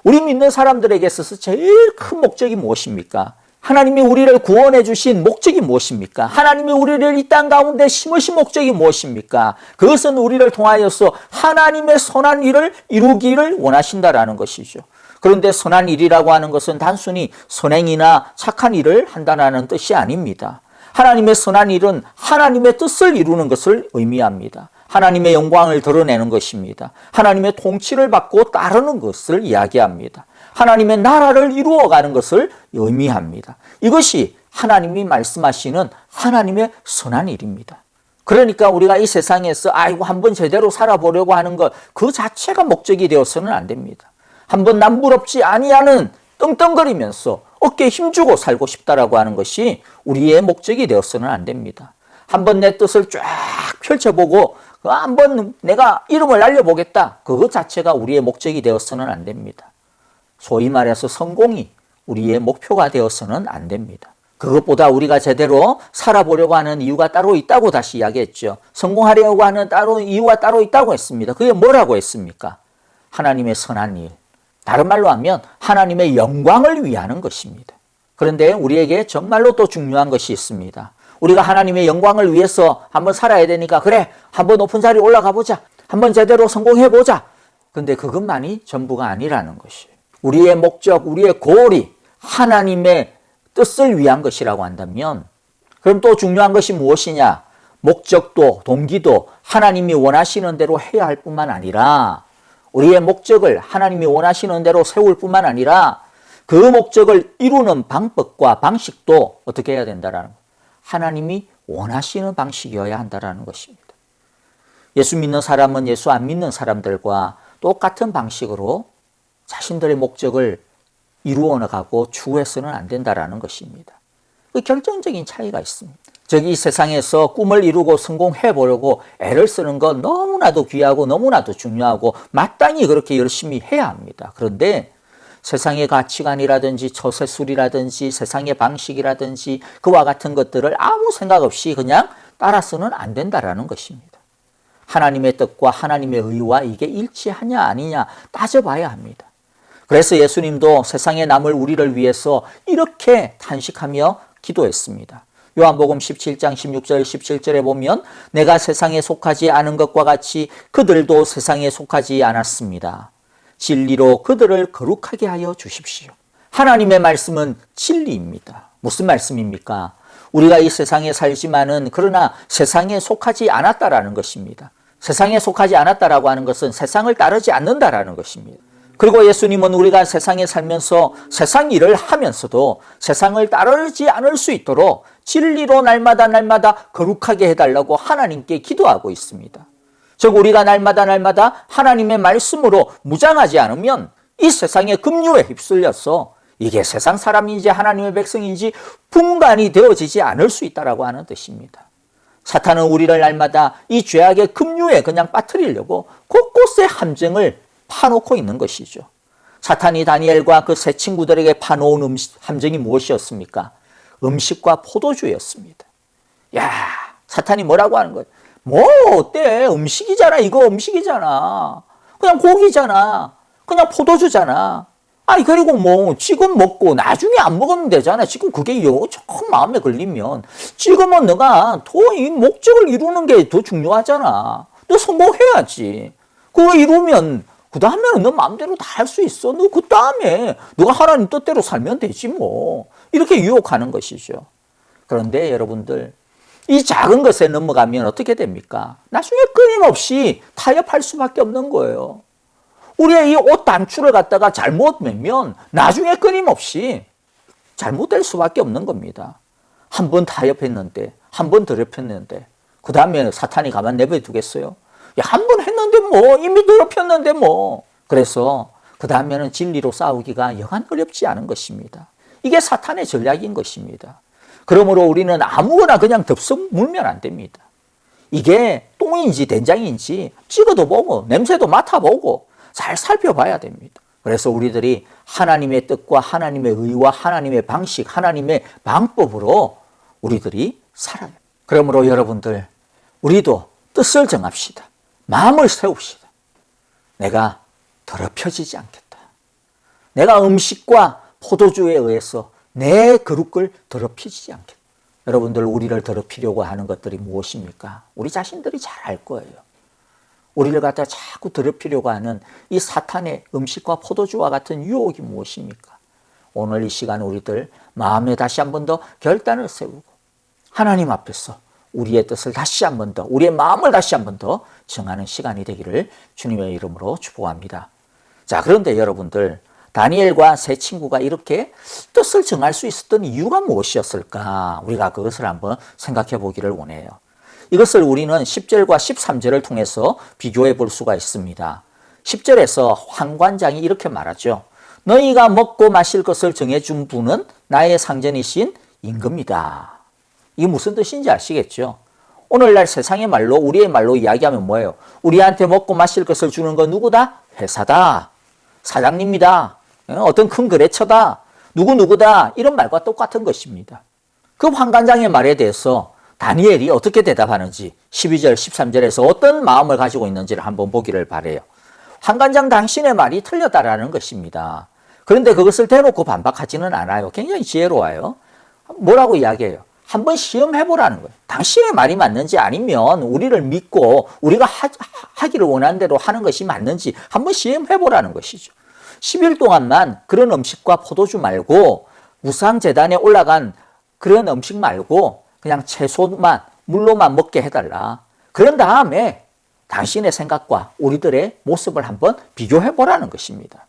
우리 믿는 사람들에게 있어서 제일 큰 목적이 무엇입니까? 하나님이 우리를 구원해 주신 목적이 무엇입니까? 하나님이 우리를 이 땅 가운데 심으신 목적이 무엇입니까? 그것은 우리를 통하여서 하나님의 선한 일을 이루기를 원하신다라는 것이죠. 그런데 선한 일이라고 하는 것은 단순히 선행이나 착한 일을 한다는 뜻이 아닙니다. 하나님의 선한 일은 하나님의 뜻을 이루는 것을 의미합니다. 하나님의 영광을 드러내는 것입니다. 하나님의 통치를 받고 따르는 것을 이야기합니다. 하나님의 나라를 이루어가는 것을 의미합니다. 이것이 하나님이 말씀하시는 하나님의 선한 일입니다. 그러니까 우리가 이 세상에서 한번 제대로 살아보려고 하는 것, 그 자체가 목적이 되어서는 안 됩니다. 한번 남부럽지 아니하는 떵떵거리면서 어깨에 힘주고 살고 싶다라고 하는 것이 우리의 목적이 되어서는 안 됩니다. 한번 내 뜻을 쫙 펼쳐보고 한번 내가 이름을 날려보겠다. 그것 자체가 우리의 목적이 되어서는 안 됩니다. 소위 말해서 성공이 우리의 목표가 되어서는 안 됩니다. 그것보다 우리가 제대로 살아보려고 하는 이유가 따로 있다고 다시 이야기했죠. 성공하려고 하는 이유가 따로 있다고 했습니다. 그게 뭐라고 했습니까? 하나님의 선한 일. 다른 말로 하면 하나님의 영광을 위하는 것입니다. 그런데 우리에게 정말로 또 중요한 것이 있습니다. 우리가 하나님의 영광을 위해서 한번 살아야 되니까 그래, 한번 높은 자리 올라가 보자. 한번 제대로 성공해 보자. 근데 그것만이 전부가 아니라는 것이에요. 우리의 목적, 우리의 골이 하나님의 뜻을 위한 것이라고 한다면, 그럼 또 중요한 것이 무엇이냐? 목적도 동기도 하나님이 원하시는 대로 해야 할 뿐만 아니라, 우리의 목적을 하나님이 원하시는 대로 세울 뿐만 아니라 그 목적을 이루는 방법과 방식도 어떻게 해야 된다라는 거예요. 하나님이 원하시는 방식이어야 한다라는 것입니다. 예수 믿는 사람은 예수 안 믿는 사람들과 똑같은 방식으로 자신들의 목적을 이루어 나가고 추구해서는 안 된다라는 것입니다. 그 결정적인 차이가 있습니다. 이 세상에서 꿈을 이루고 성공해 보려고 애를 쓰는 건 너무나도 귀하고 너무나도 중요하고 마땅히 그렇게 열심히 해야 합니다. 그런데 세상의 가치관이라든지 처세술이라든지 세상의 방식이라든지 그와 같은 것들을 아무 생각 없이 그냥 따라서는 안 된다라는 것입니다. 하나님의 뜻과 하나님의 의와 이게 일치하냐 아니냐 따져봐야 합니다. 그래서 예수님도 세상에 남을 우리를 위해서 이렇게 탄식하며 기도했습니다. 요한복음 17장 16절 17절에 보면 내가 세상에 속하지 않은 것과 같이 그들도 세상에 속하지 않았습니다. 진리로 그들을 거룩하게 하여 주십시오. 하나님의 말씀은 진리입니다. 무슨 말씀입니까? 우리가 이 세상에 살지만은 그러나 세상에 속하지 않았다라는 것입니다. 세상에 속하지 않았다라고 하는 것은 세상을 따르지 않는다라는 것입니다. 그리고 예수님은 우리가 세상에 살면서 세상 일을 하면서도 세상을 따르지 않을 수 있도록 진리로 날마다 거룩하게 해달라고 하나님께 기도하고 있습니다. 즉 우리가 날마다 하나님의 말씀으로 무장하지 않으면 이 세상의 급류에 휩쓸려서 이게 세상 사람인지 하나님의 백성인지 분간이 되어지지 않을 수 있다라고 하는 뜻입니다. 사탄은 우리를 날마다 이 죄악의 급류에 그냥 빠뜨리려고 곳곳에 함정을 파놓고 있는 것이죠. 사탄이 다니엘과 그 세 친구들에게 파놓은 함정이 무엇이었습니까? 음식과 포도주였습니다. 야, 사탄이 뭐라고 하는 거예요? 뭐 어때? 음식이잖아. 이거 음식이잖아. 그냥 고기잖아. 그냥 포도주잖아. 그리고 뭐 지금 먹고 나중에 안 먹으면 되잖아. 지금 그게 조금 마음에 걸리면 지금은 너가 더 이 목적을 이루는 게 더 중요하잖아. 너 성공해야지. 그거 이루면 그 다음에는 너 마음대로 다 할 수 있어. 너 그 다음에 너가 하나님 뜻대로 살면 되지 뭐. 이렇게 유혹하는 것이죠. 그런데 여러분들 이 작은 것에 넘어가면 어떻게 됩니까? 나중에 끊임없이 타협할 수밖에 없는 거예요. 우리의 이 옷 단추를 갖다가 잘못 매면 나중에 끊임없이 잘못될 수밖에 없는 겁니다. 한 번 타협했는데, 한 번 더럽혔는데, 그 다음에 사탄이 가만 내버려두겠어요? 한 번 했는데 뭐, 이미 더럽혔는데 뭐. 그래서 그 다음에는 진리로 싸우기가 여간 어렵지 않은 것입니다. 이게 사탄의 전략인 것입니다. 그러므로 우리는 아무거나 그냥 덥석 물면 안 됩니다. 이게 똥인지 된장인지 찍어도 보고 냄새도 맡아보고 잘 살펴봐야 됩니다. 그래서 우리들이 하나님의 뜻과 하나님의 의와 하나님의 방식, 하나님의 방법으로 우리들이 살아요. 그러므로 여러분들, 우리도 뜻을 정합시다. 마음을 세웁시다. 내가 더럽혀지지 않겠다. 내가 음식과 포도주에 의해서 내 그릇을 더럽히지 않겠다. 여러분들, 우리를 더럽히려고 하는 것들이 무엇입니까? 우리 자신들이 잘 알 거예요. 우리를 갖다 자꾸 더럽히려고 하는 이 사탄의 음식과 포도주와 같은 유혹이 무엇입니까? 오늘 이 시간 우리들 마음에 다시 한 번 더 결단을 세우고 하나님 앞에서 우리의 뜻을 다시 한 번 더, 우리의 마음을 다시 한 번 더 정하는 시간이 되기를 주님의 이름으로 축복합니다. 자, 그런데 여러분들, 다니엘과 세 친구가 이렇게 뜻을 정할 수 있었던 이유가 무엇이었을까? 우리가 그것을 한번 생각해 보기를 원해요. 이것을 우리는 10절과 13절을 통해서 비교해 볼 수가 있습니다. 10절에서 환관장이 이렇게 말하죠. 너희가 먹고 마실 것을 정해준 분은 나의 상전이신 임금이다. 이게 무슨 뜻인지 아시겠죠? 오늘날 세상의 말로, 우리의 말로 이야기하면 뭐예요? 우리한테 먹고 마실 것을 주는 건 누구다? 회사다. 사장님이다. 어떤 큰 거래처다. 누구누구다. 이런 말과 똑같은 것입니다. 그 환관장의 말에 대해서 다니엘이 어떻게 대답하는지 12절, 13절에서 어떤 마음을 가지고 있는지를 한번 보기를 바라요. 환관장 당신의 말이 틀렸다라는 것입니다. 그런데 그것을 대놓고 반박하지는 않아요. 굉장히 지혜로워요. 뭐라고 이야기해요? 한번 시험해보라는 거예요. 당신의 말이 맞는지 아니면 우리를 믿고 우리가 하기를 원하는 대로 하는 것이 맞는지 한번 시험해보라는 것이죠. 10일 동안만 그런 음식과 포도주 말고 우상재단에 올라간 그런 음식 말고 그냥 채소만, 물로만 먹게 해달라. 그런 다음에 당신의 생각과 우리들의 모습을 한번 비교해보라는 것입니다.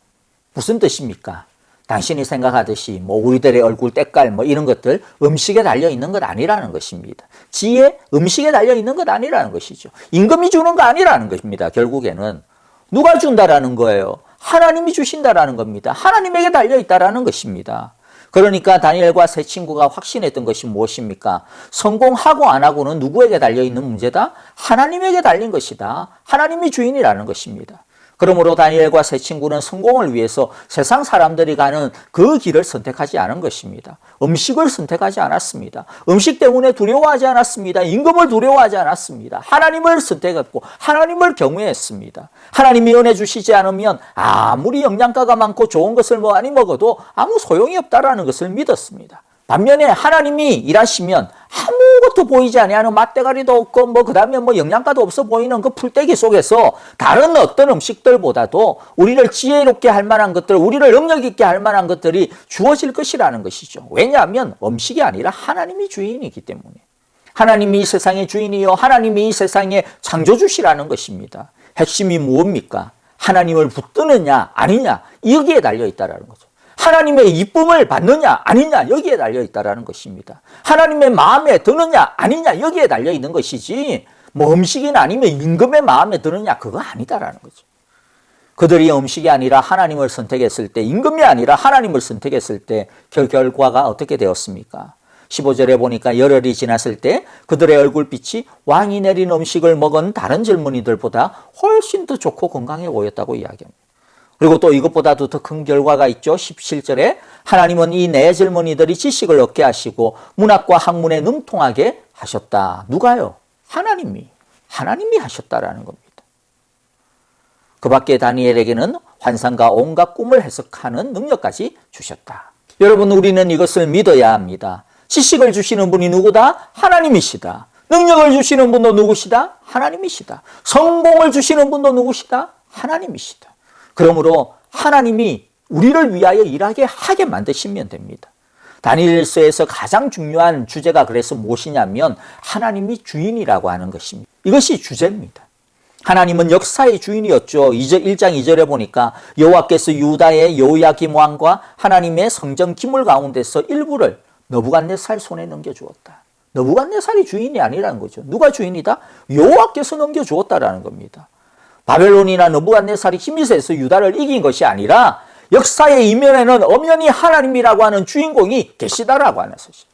무슨 뜻입니까? 당신이 생각하듯이 우리들의 얼굴 때깔 이런 것들 음식에 달려있는 것 아니라는 것입니다. 지혜, 음식에 달려있는 것 아니라는 것이죠. 임금이 주는 거 아니라는 것입니다. 결국에는 누가 준다라는 거예요? 하나님이 주신다라는 겁니다. 하나님에게 달려있다라는 것입니다. 그러니까 다니엘과 세 친구가 확신했던 것이 무엇입니까? 성공하고 안 하고는 누구에게 달려있는 문제다? 하나님에게 달린 것이다. 하나님이 주인이라는 것입니다. 그러므로 다니엘과 세 친구는 성공을 위해서 세상 사람들이 가는 그 길을 선택하지 않은 것입니다. 음식을 선택하지 않았습니다. 음식 때문에 두려워하지 않았습니다. 임금을 두려워하지 않았습니다. 하나님을 선택했고 하나님을 경외했습니다. 하나님이 은혜 주시지 않으면 아무리 영양가가 많고 좋은 것을 많이 먹어도 아무 소용이 없다라는 것을 믿었습니다. 반면에 하나님이 일하시면 아무것도 보이지 아니하는 맛대가리도 없고 그다음에 영양가도 없어 보이는 그 풀떼기 속에서 다른 어떤 음식들보다도 우리를 지혜롭게 할 만한 것들, 우리를 능력 있게 할 만한 것들이 주어질 것이라는 것이죠. 왜냐하면 음식이 아니라 하나님이 주인이기 때문에. 하나님이 이 세상의 주인이요 하나님이 이 세상의 창조주시라는 것입니다. 핵심이 무엇입니까? 하나님을 붙드느냐 아니냐 여기에 달려있다는 거죠. 하나님의 이쁨을 받느냐 아니냐 여기에 달려있다는 것입니다. 하나님의 마음에 드느냐 아니냐 여기에 달려있는 것이지 음식이나 아니면 임금의 마음에 드느냐 그거 아니다라는 거죠. 그들이 음식이 아니라 하나님을 선택했을 때, 임금이 아니라 하나님을 선택했을 때 결과가 어떻게 되었습니까? 15절에 보니까 열흘이 지났을 때 그들의 얼굴빛이 왕이 내린 음식을 먹은 다른 젊은이들보다 훨씬 더 좋고 건강해 보였다고 이야기합니다. 그리고 또 이것보다도 더 큰 결과가 있죠. 17절에 하나님은 이 네 젊은이들이 지식을 얻게 하시고 문학과 학문에 능통하게 하셨다. 누가요? 하나님이 하셨다라는 겁니다. 그 밖에 다니엘에게는 환상과 온갖 꿈을 해석하는 능력까지 주셨다. 여러분, 우리는 이것을 믿어야 합니다. 지식을 주시는 분이 누구다? 하나님이시다. 능력을 주시는 분도 누구시다? 하나님이시다. 성공을 주시는 분도 누구시다? 하나님이시다. 그러므로 하나님이 우리를 위하여 일하게 하게 만드시면 됩니다. 다니엘서에서 가장 중요한 주제가 그래서 무엇이냐면 하나님이 주인이라고 하는 것입니다. 이것이 주제입니다. 하나님은 역사의 주인이었죠. 1장 2절에 보니까 여호와께서 유다의 여호야김 왕과 하나님의 성전 기물 가운데서 일부를 느부갓네살 손에 넘겨주었다. 느부갓네살이 주인이 아니라는 거죠. 누가 주인이다? 여호와께서 넘겨주었다라는 겁니다. 바벨론이나 느부갓네살이 힘이 세서 유다를 이긴 것이 아니라 역사의 이면에는 엄연히 하나님이라고 하는 주인공이 계시다라고 하는 것이죠.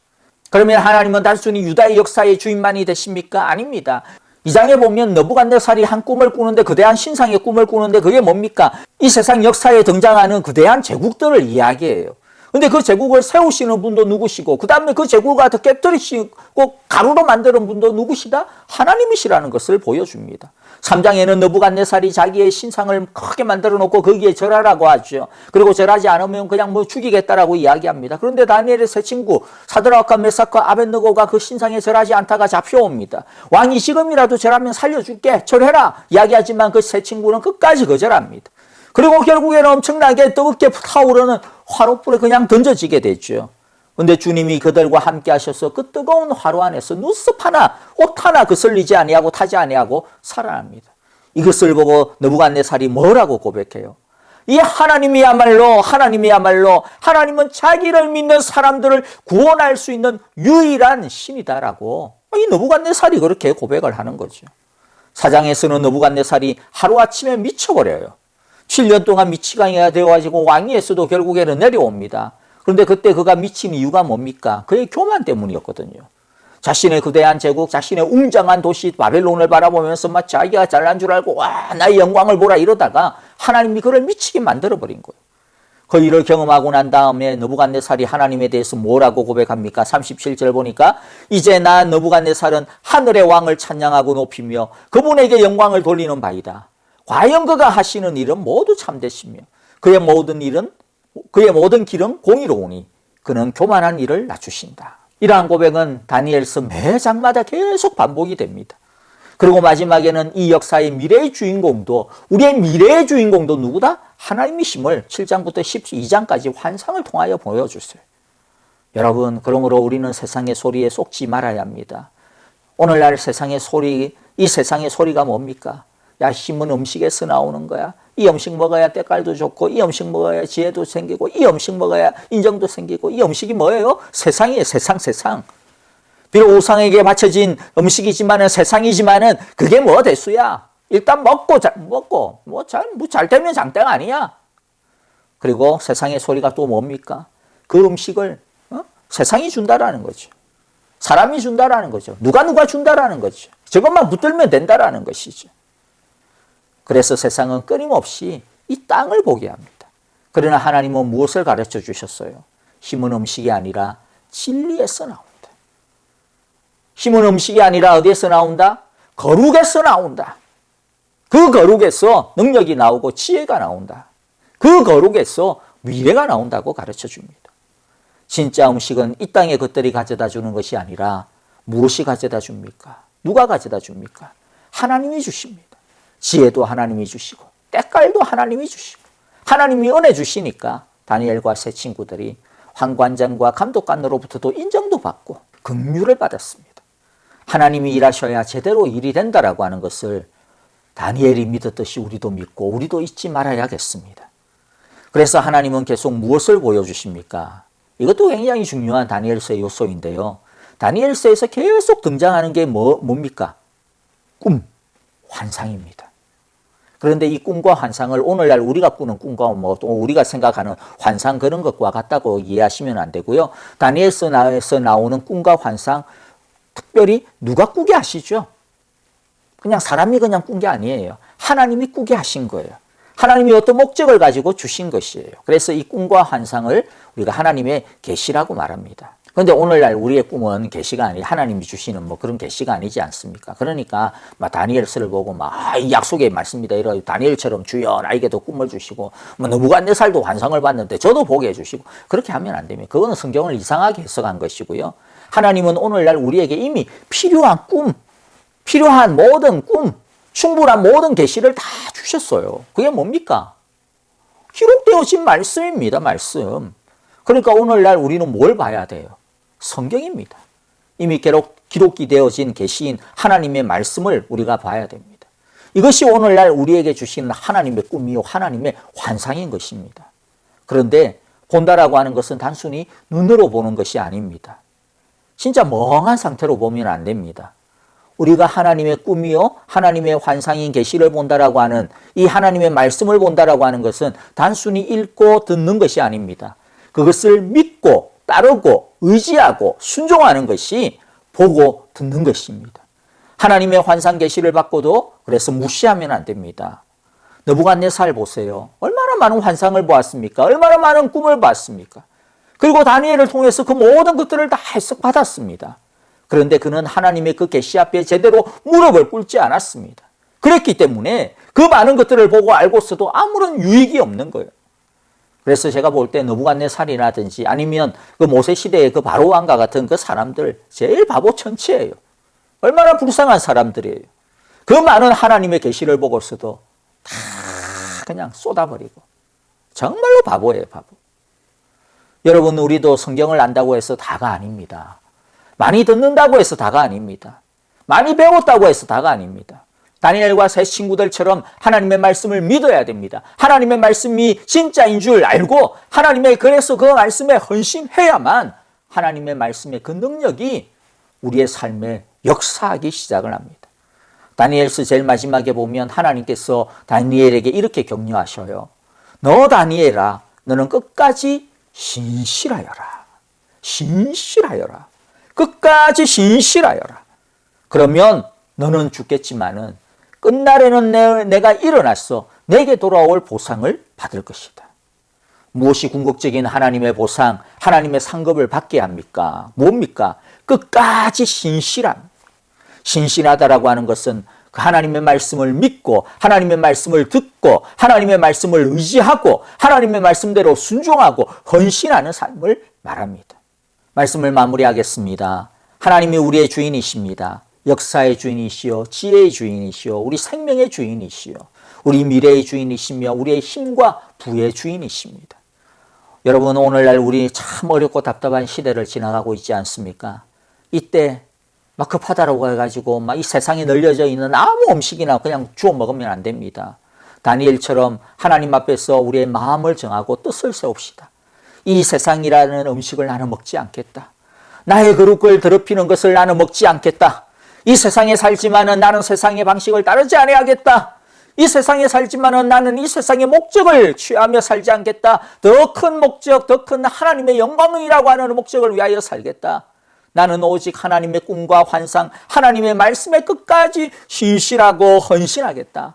그러면 하나님은 단순히 유다의 역사의 주인만이 되십니까? 아닙니다. 2장에 보면 느부갓네살이 한 꿈을 꾸는데 거대한 신상의 꿈을 꾸는데 그게 뭡니까? 이 세상 역사에 등장하는 거대한 제국들을 이야기해요. 근데 그 제국을 세우시는 분도 누구시고 그 다음에 그 제국을 더 깨뜨리시고 가루로 만드는 분도 누구시다? 하나님이시라는 것을 보여줍니다. 3장에는 느부갓네살이 자기의 신상을 크게 만들어 놓고 거기에 절하라고 하죠. 그리고 절하지 않으면 그냥 뭐 죽이겠다라고 이야기합니다. 그런데 다니엘의 세 친구 사드락과 메삭과 아벳느고가 그 신상에 절하지 않다가 잡혀옵니다. 왕이 지금이라도 절하면 살려줄게, 절해라 이야기하지만 그 세 친구는 끝까지 거절합니다. 그리고 결국에는 엄청나게 뜨겁게 타오르는 화롯불에 그냥 던져지게 됐죠. 근데 주님이 그들과 함께 하셔서 그 뜨거운 화로 안에서 눈썹 하나, 옷 하나 그슬리지 아니하고 타지 아니하고 살아납니다. 이것을 보고 느부갓네살이 뭐라고 고백해요? 이 하나님이야말로 하나님은 자기를 믿는 사람들을 구원할 수 있는 유일한 신이다라고 이 느부갓네살이 그렇게 고백을 하는 거죠. 4장에서는 느부갓네살이 하루아침에 미쳐버려요. 7년 동안 미치광이가 되어가지고 왕위에서도 결국에는 내려옵니다. 그런데 그때 그가 미친 이유가 뭡니까? 그의 교만 때문이었거든요. 자신의 거대한 제국, 자신의 웅장한 도시 바벨론을 바라보면서 막 자기가 잘난 줄 알고 와 나의 영광을 보라 이러다가 하나님이 그를 미치게 만들어버린 거예요. 그 일을 경험하고 난 다음에 느부갓네살이 하나님에 대해서 뭐라고 고백합니까? 37절 보니까 이제 나 느부갓네살은 하늘의 왕을 찬양하고 높이며 그분에게 영광을 돌리는 바이다. 과연 그가 하시는 일은 모두 참되시며 그의 모든 길은 공의로우니 그는 교만한 일을 낮추신다. 이러한 고백은 다니엘서 매 장마다 계속 반복이 됩니다. 그리고 마지막에는 이 역사의 미래의 주인공도 우리의 미래의 주인공도 누구다? 하나님이심을 7장부터 12장까지 환상을 통하여 보여주세요. 여러분, 그러므로 우리는 세상의 소리에 속지 말아야 합니다. 오늘날 세상의 소리, 이 세상의 소리가 뭡니까? 야, 힘은 음식에서 나오는 거야. 이 음식 먹어야 때깔도 좋고 이 음식 먹어야 지혜도 생기고 이 음식 먹어야 인정도 생기고 이 음식이 뭐예요? 세상이에요. 세상. 비록 우상에게 바쳐진 음식이지만은 세상이지만은 그게 뭐 대수야? 일단 먹고 잘 되면 장땡 아니야. 그리고 세상의 소리가 또 뭡니까? 그 음식을 세상이 준다라는 거죠. 사람이 준다라는 거죠. 누가 준다라는 거죠. 저것만 붙들면 된다라는 것이죠. 그래서 세상은 끊임없이 이 땅을 보게 합니다. 그러나 하나님은 무엇을 가르쳐 주셨어요? 힘은 음식이 아니라 진리에서 나온다. 힘은 음식이 아니라 어디에서 나온다? 거룩에서 나온다. 그 거룩에서 능력이 나오고 지혜가 나온다. 그 거룩에서 미래가 나온다고 가르쳐 줍니다. 진짜 음식은 이 땅의 것들이 가져다 주는 것이 아니라 무엇이 가져다 줍니까? 누가 가져다 줍니까? 하나님이 주십니다. 지혜도 하나님이 주시고 때깔도 하나님이 주시고 하나님이 은혜 주시니까 다니엘과 세 친구들이 환관장과 감독관으로부터도 인정도 받고 긍휼을 받았습니다. 하나님이 일하셔야 제대로 일이 된다라고 하는 것을 다니엘이 믿었듯이 우리도 믿고 우리도 잊지 말아야겠습니다. 그래서 하나님은 계속 무엇을 보여주십니까? 이것도 굉장히 중요한 다니엘서의 요소인데요. 다니엘서에서 계속 등장하는 게 뭡니까? 꿈, 환상입니다. 그런데 이 꿈과 환상을 오늘날 우리가 꾸는 꿈과 또 우리가 생각하는 환상 그런 것과 같다고 이해하시면 안 되고요. 다니엘서에서 나오는 꿈과 환상 특별히 누가 꾸게 하시죠? 그냥 사람이 그냥 꾼 게 아니에요. 하나님이 꾸게 하신 거예요. 하나님이 어떤 목적을 가지고 주신 것이에요. 그래서 이 꿈과 환상을 우리가 하나님의 계시라고 말합니다. 그런데 오늘날 우리의 꿈은 계시가 아니라 하나님이 주시는 그런 계시가 아니지 않습니까? 그러니까 다니엘서를 보고 약속의 말씀이다 이러 다니엘처럼 주여 나에게도 꿈을 주시고 느부갓네살도 환상을 봤는데 저도 보게 해주시고 그렇게 하면 안 됩니다. 그거는 성경을 이상하게 해석한 것이고요. 하나님은 오늘날 우리에게 이미 필요한 모든 꿈, 충분한 모든 계시를 다 주셨어요. 그게 뭡니까? 기록되어진 말씀입니다. 말씀. 그러니까 오늘날 우리는 뭘 봐야 돼요? 성경입니다. 이미 기록이 되어진 계시인 하나님의 말씀을 우리가 봐야 됩니다. 이것이 오늘날 우리에게 주시는 하나님의 꿈이요 하나님의 환상인 것입니다. 그런데 본다라고 하는 것은 단순히 눈으로 보는 것이 아닙니다. 진짜 멍한 상태로 보면 안 됩니다. 우리가 하나님의 꿈이요 하나님의 환상인 계시를 본다라고 하는 이 하나님의 말씀을 본다라고 하는 것은 단순히 읽고 듣는 것이 아닙니다. 그것을 믿고 따르고 의지하고 순종하는 것이 보고 듣는 것입니다. 하나님의 환상 계시를 받고도 그래서 무시하면 안 됩니다. 느부갓네살 보세요. 얼마나 많은 환상을 보았습니까? 얼마나 많은 꿈을 봤습니까? 그리고 다니엘을 통해서 그 모든 것들을 다 해석받았습니다. 그런데 그는 하나님의 그 계시 앞에 제대로 무릎을 꿇지 않았습니다. 그랬기 때문에 그 많은 것들을 보고 알고서도 아무런 유익이 없는 거예요. 그래서 제가 볼 때 느부갓네살이라든지 아니면 그 모세 시대의 그 바로 왕과 같은 그 사람들 제일 바보 천치예요. 얼마나 불쌍한 사람들이에요. 그 많은 하나님의 계시를 보고서도 다 그냥 쏟아버리고 정말로 바보예요, 바보. 여러분, 우리도 성경을 안다고 해서 다가 아닙니다. 많이 듣는다고 해서 다가 아닙니다. 많이 배웠다고 해서 다가 아닙니다. 다니엘과 세 친구들처럼 하나님의 말씀을 믿어야 됩니다. 하나님의 말씀이 진짜인 줄 알고 하나님의 그래서 그 말씀에 헌신해야만 하나님의 말씀의 그 능력이 우리의 삶에 역사하기 시작을 합니다. 다니엘서 제일 마지막에 보면 하나님께서 다니엘에게 이렇게 격려하셔요. 너 다니엘아, 너는 끝까지 신실하여라. 신실하여라. 끝까지 신실하여라. 그러면 너는 죽겠지만은 끝날에는 내가 일어나서 내게 돌아올 보상을 받을 것이다. 무엇이 궁극적인 하나님의 보상, 하나님의 상급을 받게 합니까? 뭡니까? 끝까지 신실함. 신실하다라고 하는 것은 그 하나님의 말씀을 믿고 하나님의 말씀을 듣고 하나님의 말씀을 의지하고 하나님의 말씀대로 순종하고 헌신하는 삶을 말합니다. 말씀을 마무리하겠습니다. 하나님이 우리의 주인이십니다. 역사의 주인이시요, 지혜의 주인이시요, 우리 생명의 주인이시요, 우리 미래의 주인이시며 우리의 힘과 부의 주인이십니다. 여러분, 오늘날 우리 참 어렵고 답답한 시대를 지나가고 있지 않습니까? 이때 막 급하다라고 해가지고 막 이 세상에 널려져 있는 아무 음식이나 그냥 주워 먹으면 안 됩니다. 다니엘처럼 하나님 앞에서 우리의 마음을 정하고 뜻을 세웁시다. 이 세상이라는 음식을 나는 먹지 않겠다. 나의 거룩을 더럽히는 것을 나는 먹지 않겠다. 이 세상에 살지만은 나는 세상의 방식을 따르지 아니하겠다. 이 세상에 살지만은 나는 이 세상의 목적을 취하며 살지 않겠다. 더 큰 목적, 더 큰 하나님의 영광이라고 하는 목적을 위하여 살겠다. 나는 오직 하나님의 꿈과 환상, 하나님의 말씀에 끝까지 신실하고 헌신하겠다.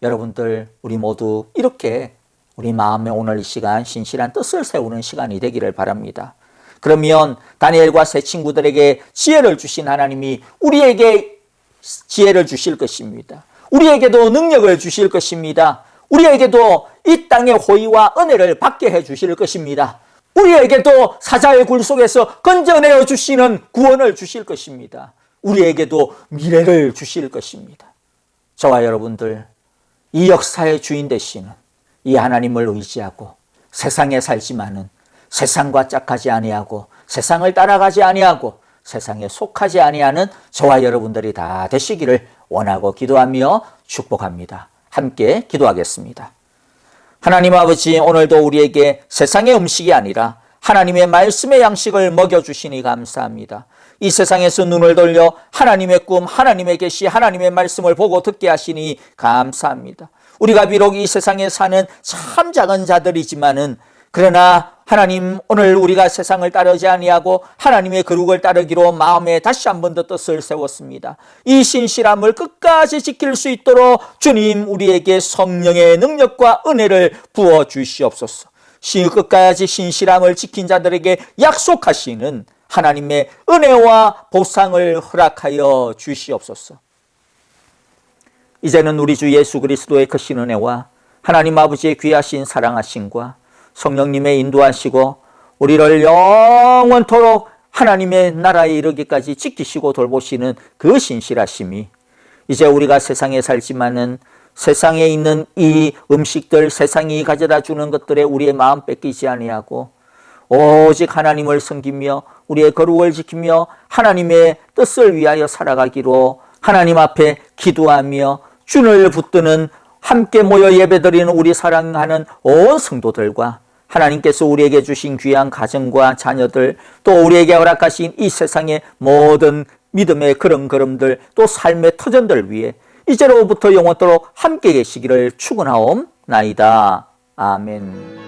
여러분들, 우리 모두 이렇게 우리 마음에 오늘 이 시간 신실한 뜻을 세우는 시간이 되기를 바랍니다. 그러면 다니엘과 세 친구들에게 지혜를 주신 하나님이 우리에게 지혜를 주실 것입니다. 우리에게도 능력을 주실 것입니다. 우리에게도 이 땅의 호의와 은혜를 받게 해 주실 것입니다. 우리에게도 사자의 굴 속에서 건져내어 주시는 구원을 주실 것입니다. 우리에게도 미래를 주실 것입니다. 저와 여러분들, 이 역사의 주인 되시는 이 하나님을 의지하고 세상에 살지만은 세상과 짝하지 아니하고 세상을 따라가지 아니하고 세상에 속하지 아니하는 저와 여러분들이 다 되시기를 원하고 기도하며 축복합니다. 함께 기도하겠습니다. 하나님 아버지, 오늘도 우리에게 세상의 음식이 아니라 하나님의 말씀의 양식을 먹여주시니 감사합니다. 이 세상에서 눈을 돌려 하나님의 꿈, 하나님의 계시, 하나님의 말씀을 보고 듣게 하시니 감사합니다. 우리가 비록 이 세상에 사는 참 작은 자들이지만은 그러나 하나님, 오늘 우리가 세상을 따르지 아니하고 하나님의 거룩을 따르기로 마음에 다시 한 번 더 뜻을 세웠습니다. 이 신실함을 끝까지 지킬 수 있도록 주님, 우리에게 성령의 능력과 은혜를 부어 주시옵소서. 끝까지 신실함을 지킨 자들에게 약속하시는 하나님의 은혜와 보상을 허락하여 주시옵소서. 이제는 우리 주 예수 그리스도의 크신 은혜와 하나님 아버지의 귀하신 사랑하심과 성령님의 인도하시고 우리를 영원토록 하나님의 나라에 이르기까지 지키시고 돌보시는 그 신실하심이 이제 우리가 세상에 살지만은 세상에 있는 이 음식들, 세상이 가져다 주는 것들에 우리의 마음 뺏기지 아니하고 오직 하나님을 섬기며 우리의 거룩을 지키며 하나님의 뜻을 위하여 살아가기로 하나님 앞에 기도하며 주를 붙드는 함께 모여 예배드리는 우리 사랑하는 온 성도들과 하나님께서 우리에게 주신 귀한 가정과 자녀들, 또 우리에게 허락하신 이 세상의 모든 믿음의 걸음걸음들, 또 삶의 터전들 위해 이제로부터 영원토록 함께 계시기를 축원하옵나이다. 아멘.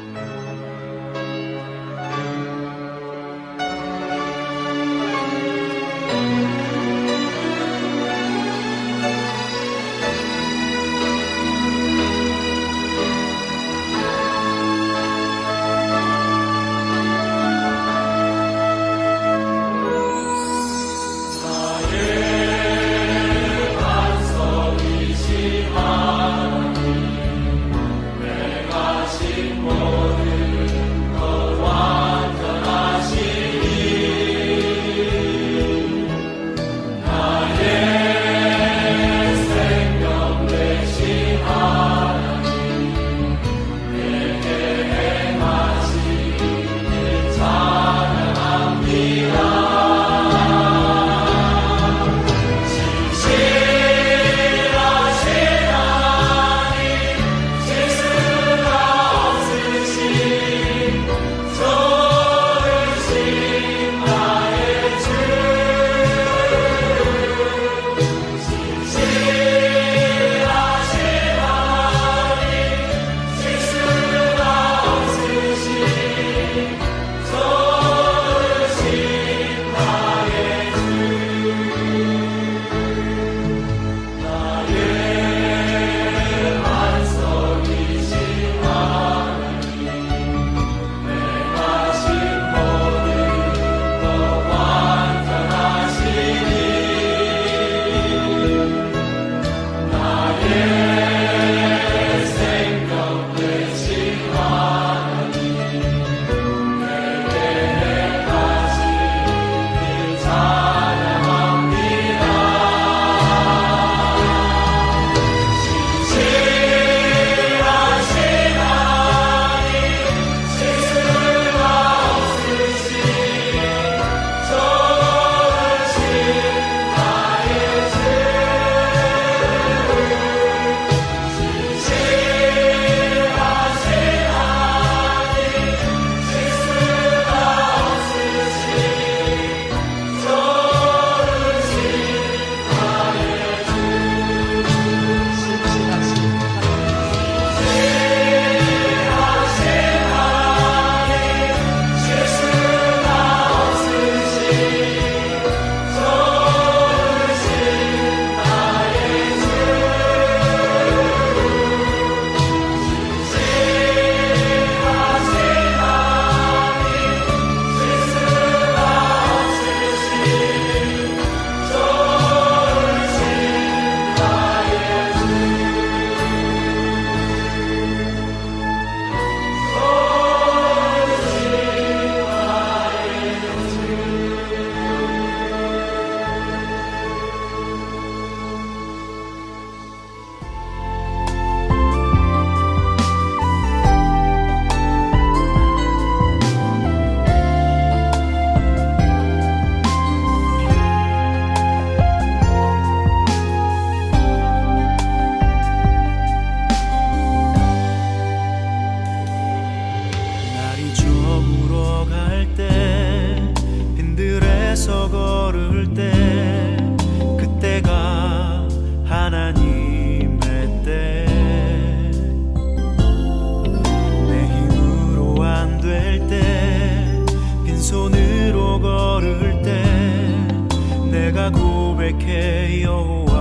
내가 고백해 여호와